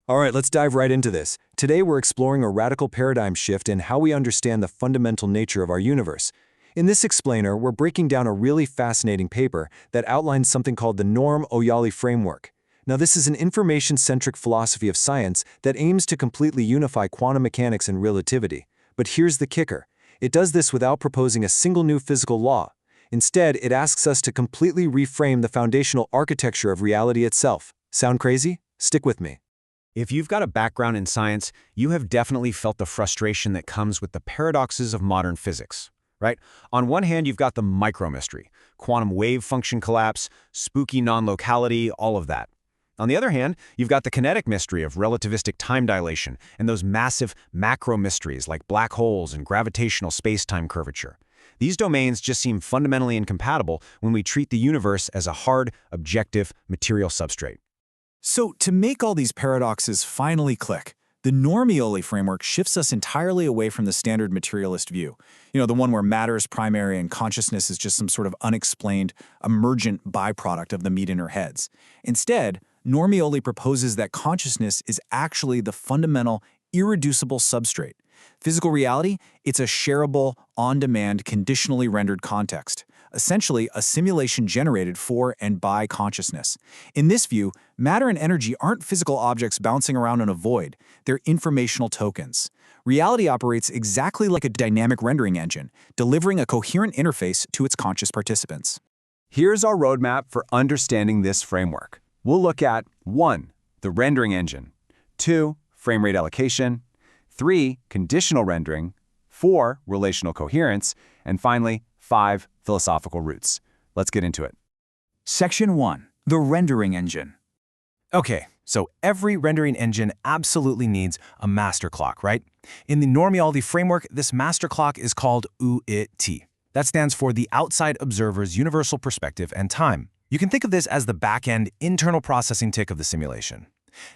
All right, let's dive right into this. Today we're exploring a radical paradigm shift in how we understand the fundamental nature of our universe. In this explainer, we're breaking down a really fascinating paper that outlines something called the NORMeOLi framework. Now, this is an information-centric philosophy of science that aims to completely unify quantum mechanics and relativity. But here's the kicker. It does this without proposing a single new physical law. Instead, it asks us to completely reframe the foundational architecture of reality itself. Sound crazy? Stick with me. If you've got a background in science, you have definitely felt the frustration that comes with the paradoxes of modern physics, right? On one hand, you've got the micromystery, quantum wave function collapse, spooky non-locality, all of that. On the other hand, you've got the kinetic mystery of relativistic time dilation and those massive macro mysteries like black holes and gravitational space-time curvature. These domains just seem fundamentally incompatible when we treat the universe as a hard, objective, material substrate. So to make all these paradoxes finally click, the NORMeOLi framework shifts us entirely away from the standard materialist view. The one where matter is primary and consciousness is just some sort of unexplained, emergent byproduct of the meat in our heads. Instead, NORMeOLi proposes that consciousness is actually the fundamental, irreducible substrate. Physical reality, it's a shareable, on-demand, conditionally rendered context. Essentially, a simulation generated for and by consciousness. In this view, matter and energy aren't physical objects bouncing around in a void. They're informational tokens. Reality operates exactly like a dynamic rendering engine, delivering a coherent interface to its conscious participants. Here's our roadmap for understanding this framework. We'll look at 1. The rendering engine, 2. Frame rate allocation, 3. Conditional rendering, 4. Relational coherence, and finally, 5. Philosophical roots. Let's get into it. Section 1. The rendering engine. Okay, so every rendering engine absolutely needs a master clock, right? In the NORMeOLi framework, this master clock is called OOUPT. That stands for the outside observer's universal perspective and time. You can think of this as the back-end internal processing tick of the simulation.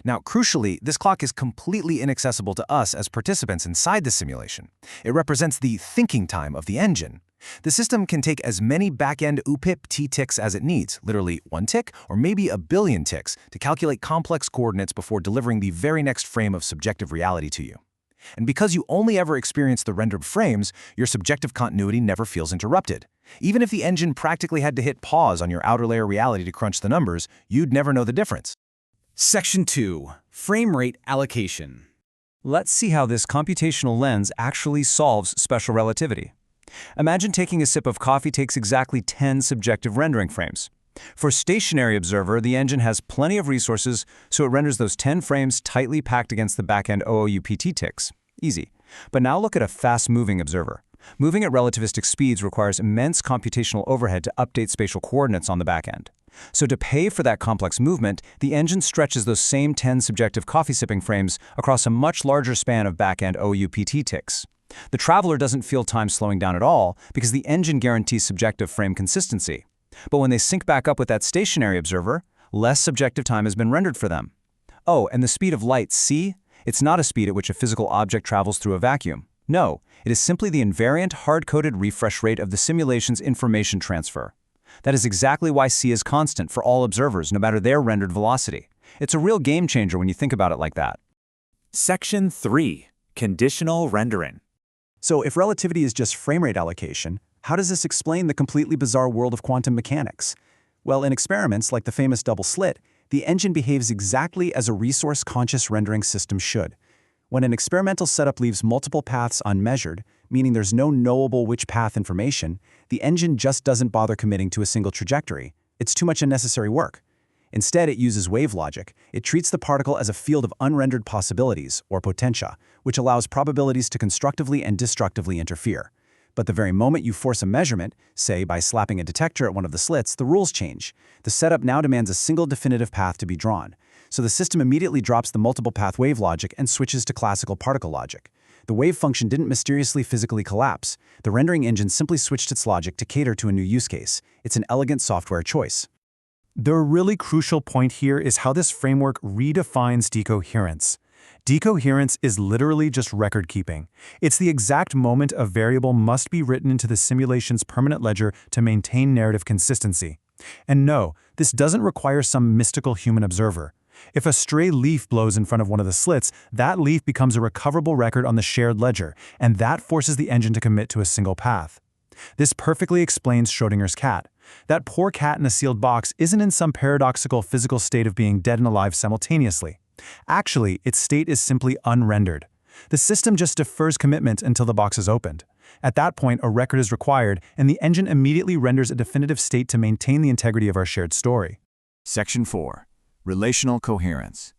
Now, crucially, this clock is completely inaccessible to us as participants inside the simulation. It represents the thinking time of the engine. The system can take as many back-end OOUPT ticks as it needs, literally 1 tick or maybe a billion ticks, to calculate complex coordinates before delivering the very next frame of subjective reality to you. And because you only ever experience the rendered frames, your subjective continuity never feels interrupted. Even if the engine practically had to hit pause on your outer layer reality to crunch the numbers, you'd never know the difference. Section 2. Frame rate allocation. Let's see how this computational lens actually solves special relativity. Imagine taking a sip of coffee takes exactly 10 subjective rendering frames. For a stationary observer, the engine has plenty of resources, so it renders those 10 frames tightly packed against the back-end OOUPT ticks. Easy. But now look at a fast-moving observer. Moving at relativistic speeds requires immense computational overhead to update spatial coordinates on the back end. So to pay for that complex movement, the engine stretches those same 10 subjective coffee-sipping frames across a much larger span of back-end OOUPT ticks. The traveler doesn't feel time slowing down at all because the engine guarantees subjective frame consistency. But when they sync back up with that stationary observer, less subjective time has been rendered for them. Oh, and the speed of light, c? It's not a speed at which a physical object travels through a vacuum. No, it is simply the invariant hard-coded refresh rate of the simulation's information transfer. That is exactly why c is constant for all observers, no matter their rendered velocity. It's a real game changer when you think about it like that. Section 3. Conditional rendering. So if relativity is just frame rate allocation, how does this explain the completely bizarre world of quantum mechanics? Well, in experiments like the famous double slit, the engine behaves exactly as a resource-conscious rendering system should. When an experimental setup leaves multiple paths unmeasured, meaning there's no knowable which path information, the engine just doesn't bother committing to a single trajectory. It's too much unnecessary work. Instead, it uses wave logic. It treats the particle as a field of unrendered possibilities, or potentia, which allows probabilities to constructively and destructively interfere. But the very moment you force a measurement, say by slapping a detector at one of the slits, the rules change. The setup now demands a single definitive path to be drawn. So the system immediately drops the multiple path wave logic and switches to classical particle logic. The wave function didn't mysteriously physically collapse. The rendering engine simply switched its logic to cater to a new use case. It's an elegant software choice. The really crucial point here is how this framework redefines decoherence. Decoherence is literally just record keeping. It's the exact moment a variable must be written into the simulation's permanent ledger to maintain narrative consistency. And no, this doesn't require some mystical human observer. If a stray leaf blows in front of one of the slits, that leaf becomes a recoverable record on the shared ledger, and that forces the engine to commit to a single path. This perfectly explains Schrödinger's cat. That poor cat in a sealed box isn't in some paradoxical physical state of being dead and alive simultaneously. Actually, its state is simply unrendered. The system just defers commitment until the box is opened. At that point, a record is required, and the engine immediately renders a definitive state to maintain the integrity of our shared story. Section 4. Relational coherence.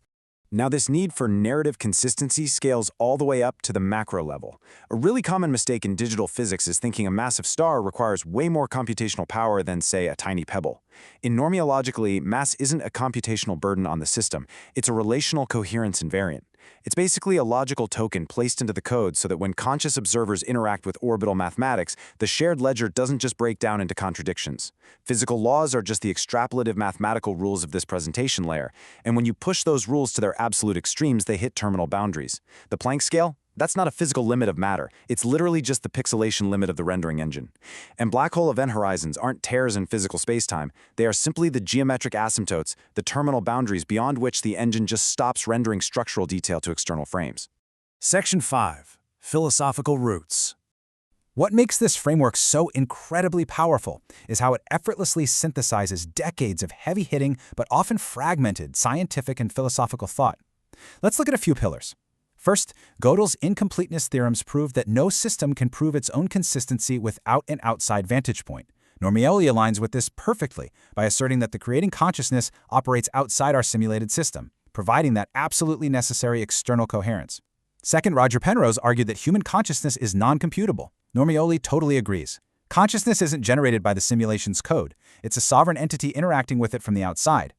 Now, this need for narrative consistency scales all the way up to the macro level. A really common mistake in digital physics is thinking a massive star requires way more computational power than, say, a tiny pebble. In NORMeOlogically, mass isn't a computational burden on the system. It's a relational coherence invariant. It's basically a logical token placed into the code so that when conscious observers interact with orbital mathematics, the shared ledger doesn't just break down into contradictions. Physical laws are just the extrapolative mathematical rules of this presentation layer, and when you push those rules to their absolute extremes, they hit terminal boundaries. The Planck scale? That's not a physical limit of matter. It's literally just the pixelation limit of the rendering engine. And black hole event horizons aren't tears in physical spacetime. They are simply the geometric asymptotes, the terminal boundaries beyond which the engine just stops rendering structural detail to external frames. Section 5. Philosophical Roots. What makes this framework so incredibly powerful is how it effortlessly synthesizes decades of heavy-hitting but often fragmented scientific and philosophical thought. Let's look at a few pillars. First, Gödel's incompleteness theorems prove that no system can prove its own consistency without an outside vantage point. NORMeOli aligns with this perfectly by asserting that the creating consciousness operates outside our simulated system, providing that absolutely necessary external coherence. Second, Roger Penrose argued that human consciousness is non-computable. NORMeOli totally agrees. Consciousness isn't generated by the simulation's code. It's a sovereign entity interacting with it from the outside.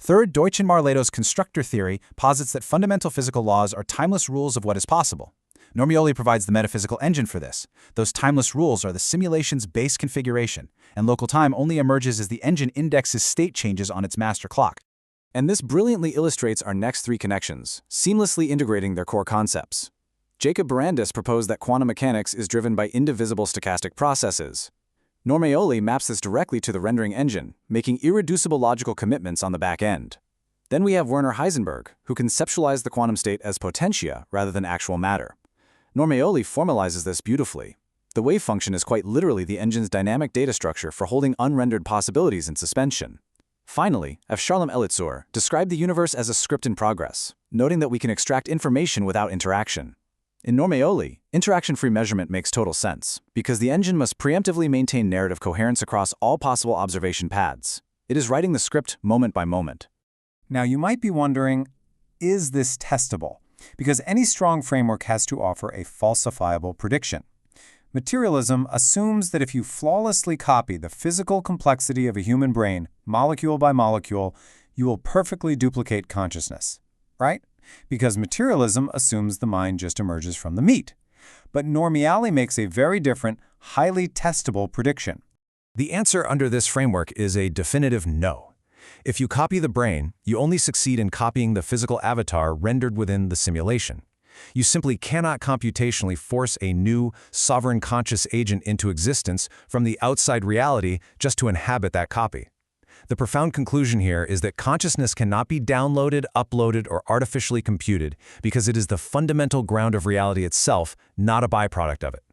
Third, Deutsch and Marleto's constructor theory posits that fundamental physical laws are timeless rules of what is possible. NORMeOli provides the metaphysical engine for this. Those timeless rules are the simulation's base configuration, and local time only emerges as the engine indexes state changes on its master clock. And this brilliantly illustrates our next three connections, seamlessly integrating their core concepts. Jacob Barandis proposed that quantum mechanics is driven by indivisible stochastic processes. NORMeOli maps this directly to the rendering engine, making irreducible logical commitments on the back end. Then we have Werner Heisenberg, who conceptualized the quantum state as potentia rather than actual matter. NORMeOli formalizes this beautifully. The wave function is quite literally the engine's dynamic data structure for holding unrendered possibilities in suspension. Finally, Avshalom Elitzur described the universe as a script in progress, noting that we can extract information without interaction. In NORMeOli, interaction-free measurement makes total sense, because the engine must preemptively maintain narrative coherence across all possible observation paths. It is writing the script moment by moment. Now you might be wondering, is this testable? Because any strong framework has to offer a falsifiable prediction. Materialism assumes that if you flawlessly copy the physical complexity of a human brain, molecule by molecule, you will perfectly duplicate consciousness, right? Because materialism assumes the mind just emerges from the meat. But NORMeOli makes a very different, highly testable prediction. The answer under this framework is a definitive no. If you copy the brain, you only succeed in copying the physical avatar rendered within the simulation. You simply cannot computationally force a new, sovereign conscious agent into existence from the outside reality just to inhabit that copy. The profound conclusion here is that consciousness cannot be downloaded, uploaded, or artificially computed because it is the fundamental ground of reality itself, not a byproduct of it.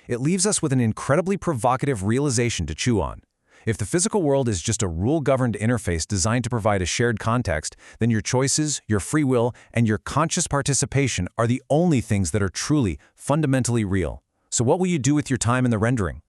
It leaves us with an incredibly provocative realization to chew on. If the physical world is just a rule-governed interface designed to provide a shared context, then your choices, your free will, and your conscious participation are the only things that are truly, fundamentally real. So what will you do with your time in the rendering?